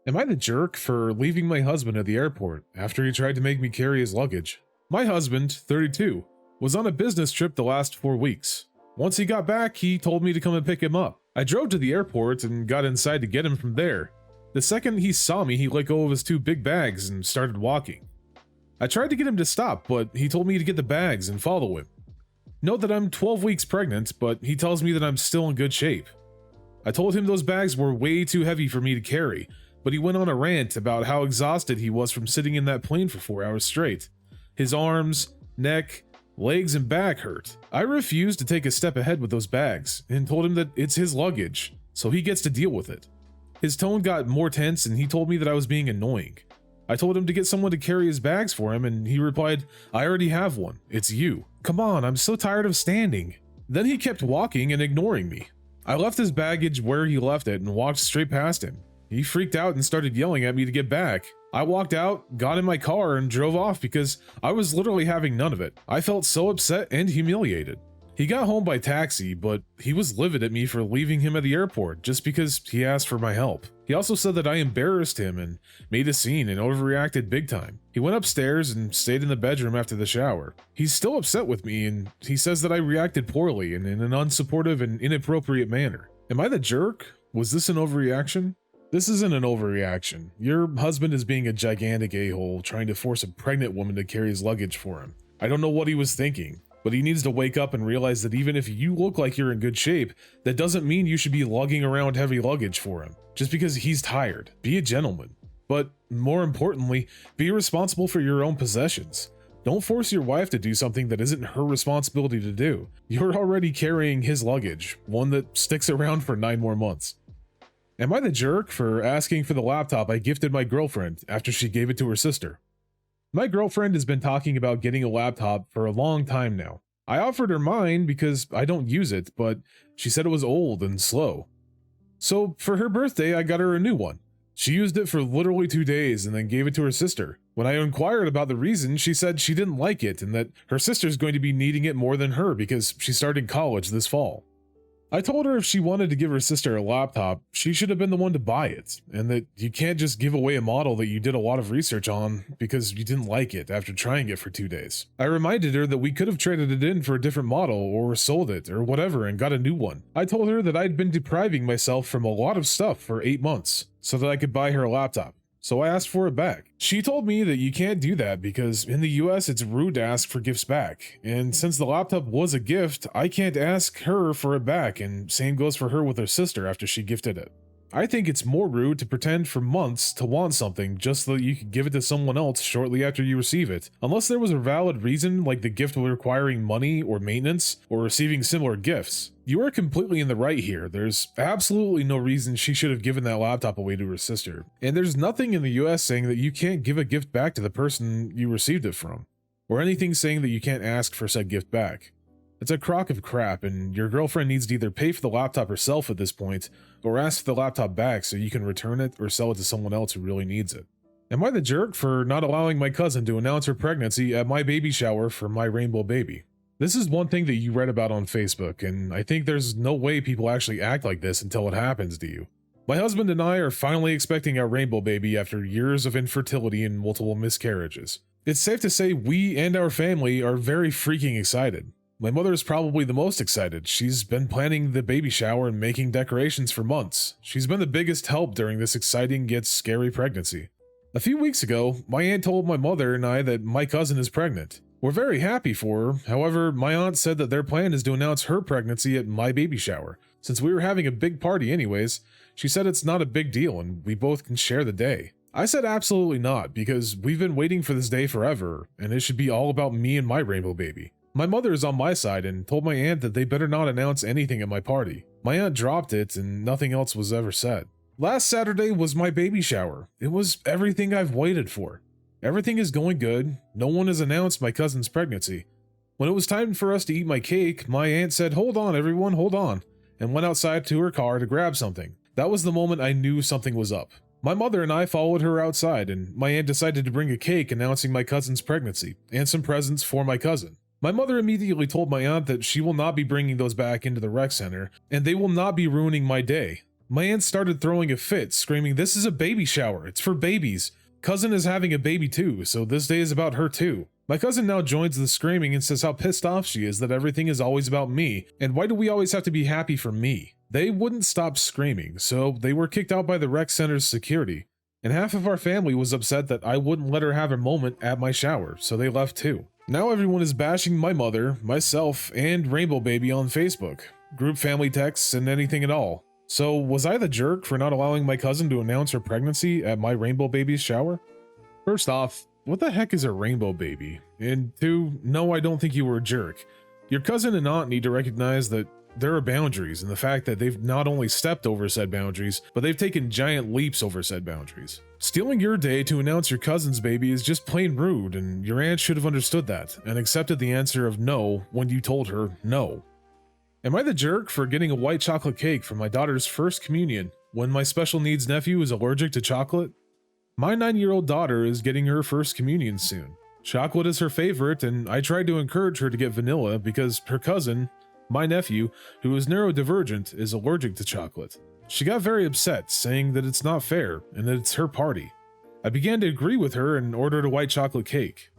Am I the jerk for leaving my husband at the airport after he tried to make me carry his luggage? My husband, 32, was on a business trip the last 4 weeks. Once he got back, he told me to come and pick him up. I drove to the airport and got inside to get him from there. The second he saw me, he let go of his 2 big bags and started walking. I tried to get him to stop, but he told me to get the bags and follow him. Note that I'm 12 weeks pregnant, but he tells me that I'm still in good shape. I told him those bags were way too heavy for me to carry, but he went on a rant about how exhausted he was from sitting in that plane for 4 hours straight. His arms, neck, legs, and back hurt. I refused to take a step ahead with those bags and told him that it's his luggage, so he gets to deal with it. His tone got more tense and he told me that I was being annoying. I told him to get someone to carry his bags for him and he replied, "I already have one. It's you. Come on, I'm so tired of standing." Then he kept walking and ignoring me. I left his baggage where he left it and walked straight past him. He freaked out and started yelling at me to get back. I walked out, got in my car, and drove off because I was literally having none of it. I felt so upset and humiliated. He got home by taxi, but he was livid at me for leaving him at the airport just because he asked for my help. He also said that I embarrassed him and made a scene and overreacted big time. He went upstairs and stayed in the bedroom after the shower. He's still upset with me and he says that I reacted poorly and in an unsupportive and inappropriate manner. Am I the jerk? Was this an overreaction? This isn't an overreaction. Your husband is being a gigantic a-hole trying to force a pregnant woman to carry his luggage for him. I don't know what he was thinking, but he needs to wake up and realize that even if you look like you're in good shape, that doesn't mean you should be lugging around heavy luggage for him, just because he's tired. Be a gentleman. But more importantly, be responsible for your own possessions. Don't force your wife to do something that isn't her responsibility to do. You're already carrying his luggage, one that sticks around for 9 more months. Am I the jerk for asking for the laptop I gifted my girlfriend after she gave it to her sister? My girlfriend has been talking about getting a laptop for a long time now. I offered her mine because I don't use it, but she said it was old and slow. So for her birthday, I got her a new one. She used it for literally 2 days and then gave it to her sister. When I inquired about the reason, she said she didn't like it and that her sister's going to be needing it more than her because she started college this fall. I told her if she wanted to give her sister a laptop, she should have been the one to buy it, and that you can't just give away a model that you did a lot of research on because you didn't like it after trying it for 2 days. I reminded her that we could have traded it in for a different model or sold it or whatever and got a new one. I told her that I'd been depriving myself from a lot of stuff for 8 months so that I could buy her a laptop. So I asked for it back. She told me that you can't do that because in the US it's rude to ask for gifts back. And since the laptop was a gift, I can't ask her for it back, and same goes for her with her sister after she gifted it. I think it's more rude to pretend for months to want something just so that you could give it to someone else shortly after you receive it, unless there was a valid reason like the gift requiring money or maintenance or receiving similar gifts. You are completely in the right here. There's absolutely no reason she should have given that laptop away to her sister, and there's nothing in the US saying that you can't give a gift back to the person you received it from, or anything saying that you can't ask for said gift back. It's a crock of crap, and your girlfriend needs to either pay for the laptop herself at this point, or ask for the laptop back so you can return it or sell it to someone else who really needs it. Am I the jerk for not allowing my cousin to announce her pregnancy at my baby shower for my rainbow baby? This is one thing that you read about on Facebook, and I think there's no way people actually act like this until it happens to you. My husband and I are finally expecting our rainbow baby after years of infertility and multiple miscarriages. It's safe to say we and our family are very freaking excited. My mother is probably the most excited. She's been planning the baby shower and making decorations for months. She's been the biggest help during this exciting yet scary pregnancy. A few weeks ago, my aunt told my mother and I that my cousin is pregnant. We're very happy for her. However, my aunt said that their plan is to announce her pregnancy at my baby shower. Since we were having a big party anyways, she said it's not a big deal and we both can share the day. I said absolutely not, because we've been waiting for this day forever, and it should be all about me and my rainbow baby. My mother is on my side and told my aunt that they better not announce anything at my party. My aunt dropped it and nothing else was ever said. Last Saturday was my baby shower. It was everything I've waited for. Everything is going good. No one has announced my cousin's pregnancy. When it was time for us to eat my cake, my aunt said, "Hold on everyone, hold on," and went outside to her car to grab something. That was the moment I knew something was up. My mother and I followed her outside, and my aunt decided to bring a cake announcing my cousin's pregnancy and some presents for my cousin. My mother immediately told my aunt that she will not be bringing those back into the rec center, and they will not be ruining my day. My aunt started throwing a fit, screaming, "This is a baby shower, it's for babies. Cousin is having a baby too, so this day is about her too." My cousin now joins the screaming and says how pissed off she is that everything is always about me, and why do we always have to be happy for me? They wouldn't stop screaming, so they were kicked out by the rec center's security, and half of our family was upset that I wouldn't let her have a moment at my shower, so they left too. Now everyone is bashing my mother, myself, and Rainbow Baby on Facebook, group family texts, and anything at all. So was I the jerk for not allowing my cousin to announce her pregnancy at my Rainbow Baby's shower? First off, what the heck is a Rainbow Baby? And two, no, I don't think you were a jerk. Your cousin and aunt need to recognize that there are boundaries, and the fact that they've not only stepped over said boundaries, but they've taken giant leaps over said boundaries. Stealing your day to announce your cousin's baby is just plain rude, and your aunt should have understood that, and accepted the answer of no when you told her no. Am I the jerk for getting a white chocolate cake for my daughter's first communion when my special needs nephew is allergic to chocolate? My 9-year-old daughter is getting her first communion soon. Chocolate is her favorite, and I tried to encourage her to get vanilla because her cousin, my nephew, who is neurodivergent, is allergic to chocolate. She got very upset, saying that it's not fair and that it's her party. I began to agree with her and ordered a white chocolate cake.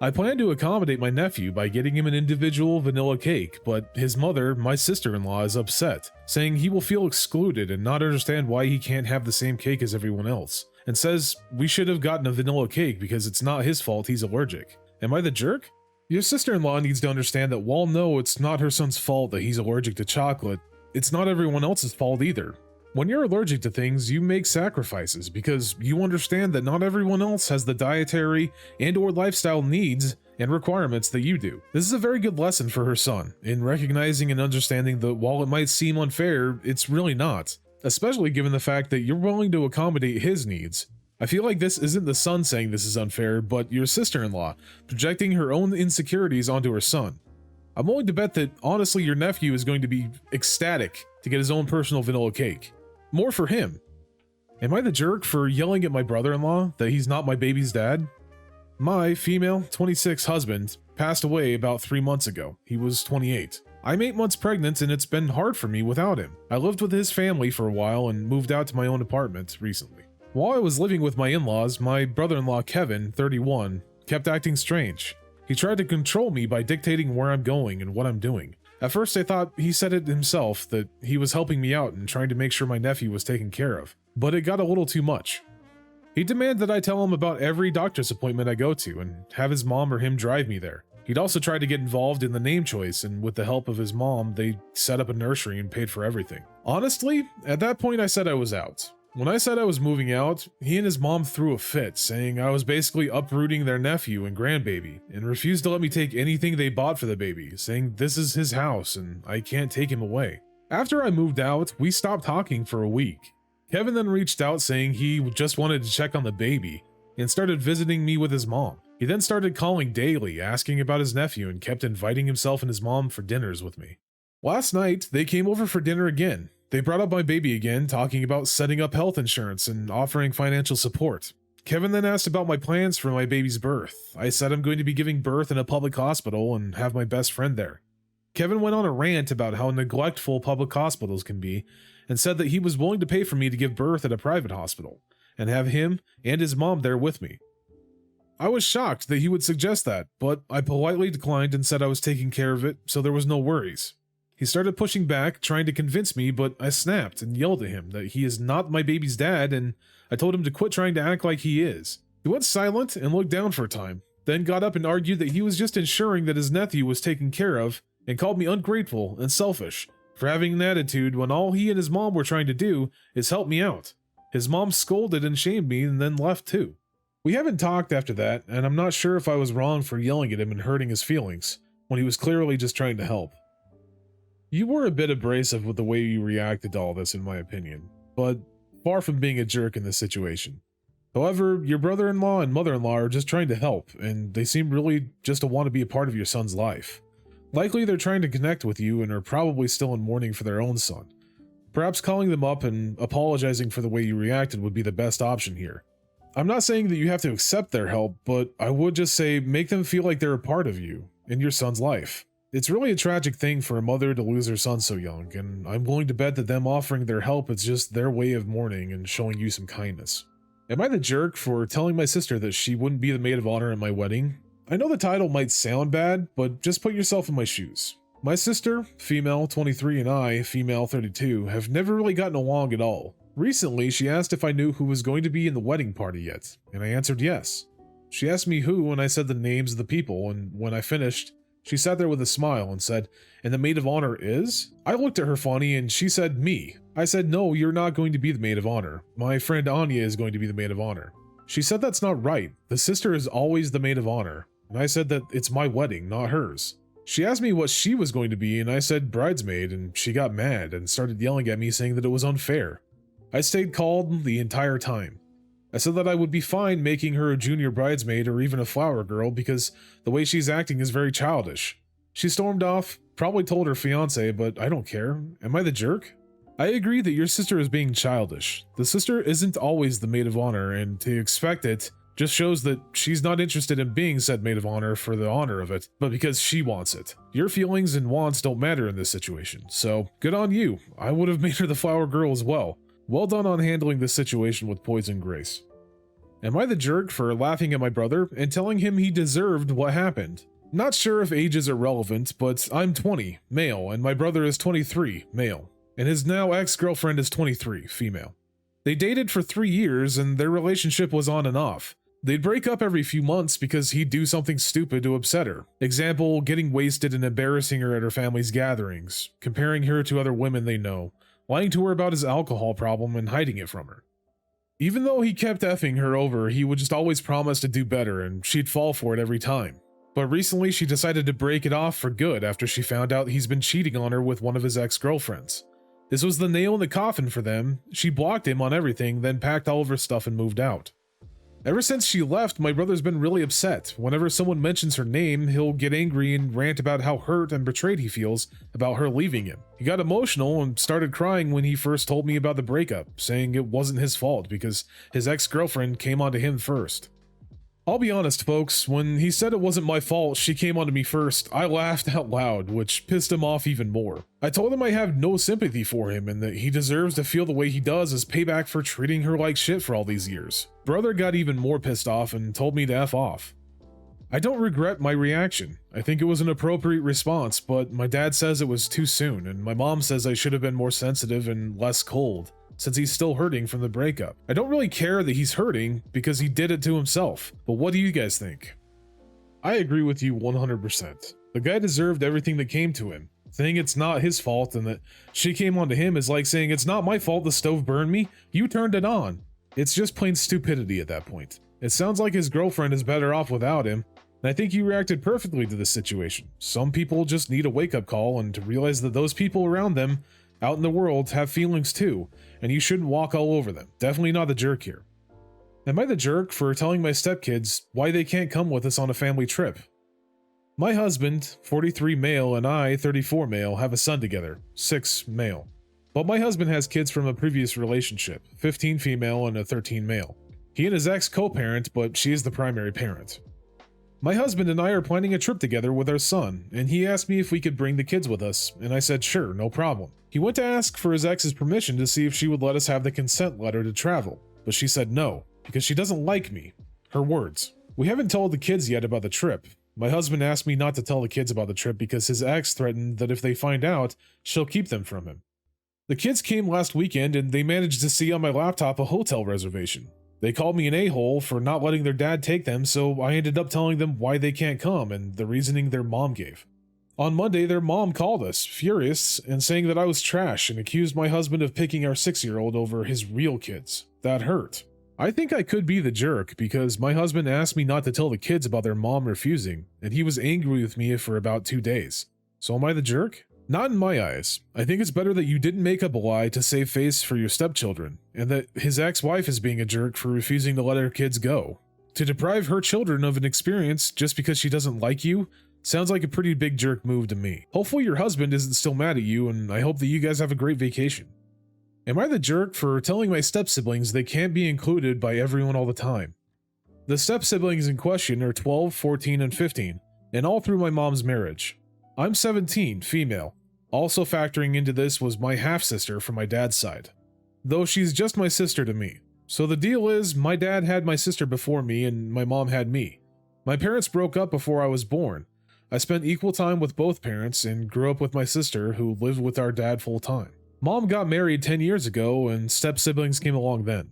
I plan to accommodate my nephew by getting him an individual vanilla cake, but his mother, my sister-in-law, is upset, saying he will feel excluded and not understand why he can't have the same cake as everyone else, and says we should have gotten a vanilla cake because it's not his fault he's allergic. Am I the jerk? Your sister-in-law needs to understand that while no, it's not her son's fault that he's allergic to chocolate, it's not everyone else's fault either. When you're allergic to things, you make sacrifices because you understand that not everyone else has the dietary and/or lifestyle needs and requirements that you do. This is a very good lesson for her son in recognizing and understanding that while it might seem unfair, it's really not, especially given the fact that you're willing to accommodate his needs. I feel like this isn't the son saying this is unfair, but your sister-in-law projecting her own insecurities onto her son. I'm willing to bet that honestly your nephew is going to be ecstatic to get his own personal vanilla cake. More for him. Am I the jerk for yelling at my brother-in-law that he's not my baby's dad? My female, 26 husband passed away about 3 months ago. He was 28. I'm 8 months pregnant and it's been hard for me without him. I lived with his family for a while and moved out to my own apartment recently. While I was living with my in-laws, my brother-in-law Kevin, 31, kept acting strange. He tried to control me by dictating where I'm going and what I'm doing. At first I thought he said it himself, that he was helping me out and trying to make sure my nephew was taken care of, but it got a little too much. He demanded that I tell him about every doctor's appointment I go to and have his mom or him drive me there. He'd also tried to get involved in the name choice, and with the help of his mom, they set up a nursery and paid for everything. Honestly, at that point I said I was out. When I said I was moving out, he and his mom threw a fit, saying I was basically uprooting their nephew and grandbaby, and refused to let me take anything they bought for the baby, saying this is his house and I can't take him away. After I moved out, we stopped talking for a week. Kevin then reached out saying he just wanted to check on the baby, and started visiting me with his mom. He then started calling daily, asking about his nephew, and kept inviting himself and his mom for dinners with me. Last night, they came over for dinner again. They brought up my baby again, talking about setting up health insurance and offering financial support. Kevin then asked about my plans for my baby's birth. I said I'm going to be giving birth in a public hospital and have my best friend there. Kevin went on a rant about how neglectful public hospitals can be, and said that he was willing to pay for me to give birth at a private hospital, and have him and his mom there with me. I was shocked that he would suggest that, but I politely declined and said I was taking care of it, so there was no worries. He started pushing back, trying to convince me, but I snapped and yelled at him that he is not my baby's dad, and I told him to quit trying to act like he is. He went silent and looked down for a time, then got up and argued that he was just ensuring that his nephew was taken care of, and called me ungrateful and selfish for having an attitude when all he and his mom were trying to do is help me out. His mom scolded and shamed me and then left too. We haven't talked after that, and I'm not sure if I was wrong for yelling at him and hurting his feelings, when he was clearly just trying to help. You were a bit abrasive with the way you reacted to all this, in my opinion, but far from being a jerk in this situation. However, your brother-in-law and mother-in-law are just trying to help, and they seem really just to want to be a part of your son's life. Likely they're trying to connect with you and are probably still in mourning for their own son. Perhaps calling them up and apologizing for the way you reacted would be the best option here. I'm not saying that you have to accept their help, but I would just say make them feel like they're a part of you in your son's life. It's really a tragic thing for a mother to lose her son so young, and I'm willing to bet that them offering their help is just their way of mourning and showing you some kindness. Am I the jerk for telling my sister that she wouldn't be the maid of honor at my wedding? I know the title might sound bad, but just put yourself in my shoes. My sister, female 23, and I, female 32, have never really gotten along at all. Recently, she asked if I knew who was going to be in the wedding party yet, and I answered yes. She asked me who, and I said the names of the people, and when I finished, she sat there with a smile and said, "And the maid of honor is?" I looked at her funny and she said, "Me." I said, "No, you're not going to be the maid of honor. My friend Anya is going to be the maid of honor." She said that's not right. The sister is always the maid of honor. And I said that it's my wedding, not hers. She asked me what she was going to be, and I said bridesmaid, and she got mad and started yelling at me saying that it was unfair. I stayed calm the entire time. I said that I would be fine making her a junior bridesmaid or even a flower girl because the way she's acting is very childish. She stormed off, probably told her fiance, but I don't care. Am I the jerk? I agree that your sister is being childish. The sister isn't always the maid of honor, and to expect it just shows that she's not interested in being said maid of honor for the honor of it, but because she wants it. Your feelings and wants don't matter in this situation, so good on you. I would have made her the flower girl as well. Well done on handling this situation with poise and grace. Am I the jerk for laughing at my brother and telling him he deserved what happened? Not sure if ages are relevant, but I'm 20, male, and my brother is 23, male, and his now ex-girlfriend is 23, female. They dated for 3 years and their relationship was on and off. They'd break up every few months because he'd do something stupid to upset her. Example, getting wasted and embarrassing her at her family's gatherings, comparing her to other women they know, lying to her about his alcohol problem and hiding it from her. Even though he kept effing her over, he would just always promise to do better and she'd fall for it every time. But recently she decided to break it off for good after she found out he's been cheating on her with one of his ex-girlfriends. This was the nail in the coffin for them. She blocked him on everything, then packed all of her stuff and moved out. Ever since she left, my brother's been really upset. Whenever someone mentions her name, he'll get angry and rant about how hurt and betrayed he feels about her leaving him. He got emotional and started crying when he first told me about the breakup, saying it wasn't his fault because his ex-girlfriend came onto him first. I'll be honest, folks, when he said it wasn't my fault, she came onto me first, I laughed out loud, which pissed him off even more. I told him I have no sympathy for him and that he deserves to feel the way he does as payback for treating her like shit for all these years. Brother got even more pissed off and told me to F off. I don't regret my reaction. I think it was an appropriate response, but my dad says it was too soon, and my mom says I should have been more sensitive and less cold, since he's still hurting from the breakup. I don't really care that he's hurting because he did it to himself, but what do you guys think? I agree with you 100%. The guy deserved everything that came to him. Saying it's not his fault and that she came onto him is like saying it's not my fault the stove burned me, you turned it on. It's just plain stupidity at that point. It sounds like his girlfriend is better off without him, and I think you reacted perfectly to this situation. Some people just need a wake-up call and to realize that those people around them out in the world have feelings too, and you shouldn't walk all over them. Definitely not the jerk here. Am I the jerk for telling my stepkids why they can't come with us on a family trip? My husband, 43 male, and I, 34 male, have a son together, 6 male. But my husband has kids from a previous relationship, 15 female and a 13 male. He and his ex co-parent, but she is the primary parent. My husband and I are planning a trip together with our son, and he asked me if we could bring the kids with us, and I said sure, no problem. He went to ask for his ex's permission to see if she would let us have the consent letter to travel, but she said no, because she doesn't like me. Her words. We haven't told the kids yet about the trip. My husband asked me not to tell the kids about the trip because his ex threatened that if they find out, she'll keep them from him. The kids came last weekend and they managed to see on my laptop a hotel reservation. They called me an a-hole for not letting their dad take them, so I ended up telling them why they can't come and the reasoning their mom gave. On Monday, their mom called us, furious, and saying that I was trash and accused my husband of picking our 6-year-old over his real kids. That hurt. I think I could be the jerk because my husband asked me not to tell the kids about their mom refusing, and he was angry with me for about 2 days. So am I the jerk? Not in my eyes. I think it's better that you didn't make up a lie to save face for your stepchildren, and that his ex-wife is being a jerk for refusing to let her kids go. To deprive her children of an experience just because she doesn't like you sounds like a pretty big jerk move to me. Hopefully your husband isn't still mad at you, and I hope that you guys have a great vacation. Am I the jerk for telling my step-siblings they can't be included by everyone all the time? The step-siblings in question are 12, 14, and 15, and all through my mom's marriage. I'm 17, female. Also factoring into this was my half-sister from my dad's side, though she's just my sister to me. So the deal is, my dad had my sister before me and my mom had me. My parents broke up before I was born. I spent equal time with both parents and grew up with my sister who lived with our dad full time. Mom got married 10 years ago and step-siblings came along then.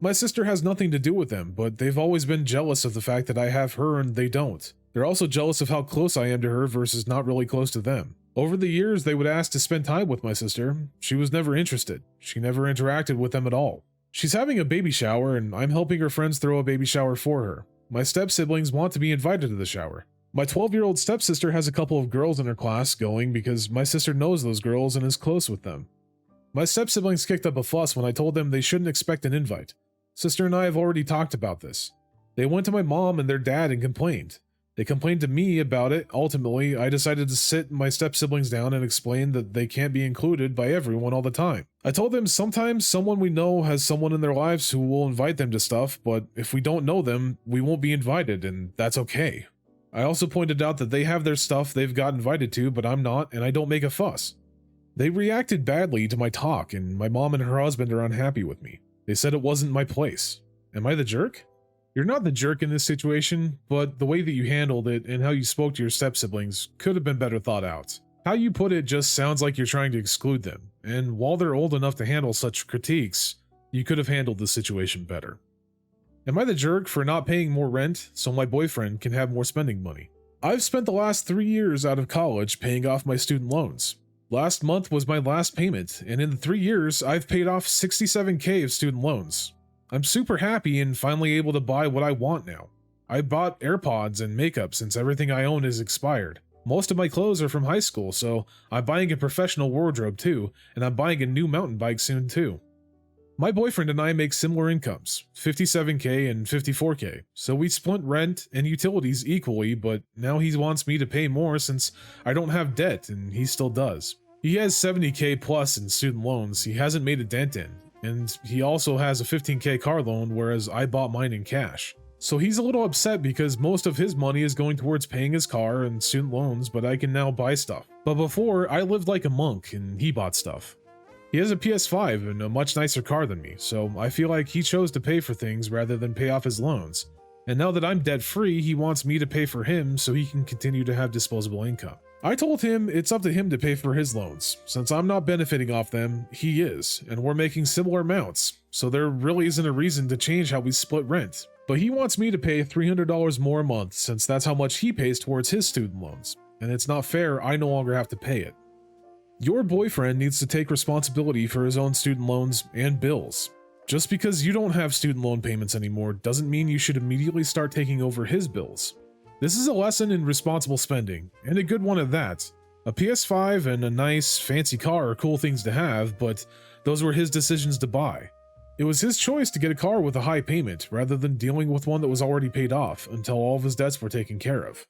My sister has nothing to do with them, but they've always been jealous of the fact that I have her and they don't. They're also jealous of how close I am to her versus not really close to them. Over the years, they would ask to spend time with my sister. She was never interested. She never interacted with them at all. She's having a baby shower and I'm helping her friends throw a baby shower for her. My step-siblings want to be invited to the shower. My 12-year-old stepsister has a couple of girls in her class going because my sister knows those girls and is close with them. My step-siblings kicked up a fuss when I told them they shouldn't expect an invite. Sister and I have already talked about this. They went to my mom and their dad and complained. They complained to me about it. Ultimately, I decided to sit my step-siblings down and explain that they can't be included by everyone all the time. I told them sometimes someone we know has someone in their lives who will invite them to stuff, but if we don't know them, we won't be invited, and that's okay. I also pointed out that they have their stuff they've got invited to, but I'm not, and I don't make a fuss. They reacted badly to my talk, and my mom and her husband are unhappy with me. They said it wasn't my place. Am I the jerk? You're not the jerk in this situation, but the way that you handled it and how you spoke to your step-siblings could have been better thought out. How you put it just sounds like you're trying to exclude them, and while they're old enough to handle such critiques, you could have handled the situation better. Am I the jerk for not paying more rent so my boyfriend can have more spending money? I've spent the last 3 years out of college paying off my student loans. Last month was my last payment, and in the 3 years, I've paid off $67K of student loans. I'm super happy and finally able to buy what I want now. I bought AirPods and makeup since everything I own is expired. Most of my clothes are from high school, so I'm buying a professional wardrobe too, and I'm buying a new mountain bike soon too. My boyfriend and I make similar incomes, $57K and $54K, so we split rent and utilities equally, but now he wants me to pay more since I don't have debt and he still does. He has $70K plus in student loans he hasn't made a dent in, and he also has a $15K car loan whereas I bought mine in cash. So he's a little upset because most of his money is going towards paying his car and student loans, but I can now buy stuff. But before, I lived like a monk and he bought stuff. He has a PS5 and a much nicer car than me, so I feel like he chose to pay for things rather than pay off his loans. And now that I'm debt-free, he wants me to pay for him so he can continue to have disposable income. I told him it's up to him to pay for his loans. Since I'm not benefiting off them, he is, and we're making similar amounts, so there really isn't a reason to change how we split rent. But he wants me to pay $300 more a month since that's how much he pays towards his student loans, and it's not fair I no longer have to pay it. Your boyfriend needs to take responsibility for his own student loans and bills. Just because you don't have student loan payments anymore doesn't mean you should immediately start taking over his bills. This is a lesson in responsible spending, and a good one at that. A PS5 and a nice, fancy car are cool things to have, but those were his decisions to buy. It was his choice to get a car with a high payment, rather than dealing with one that was already paid off until all of his debts were taken care of.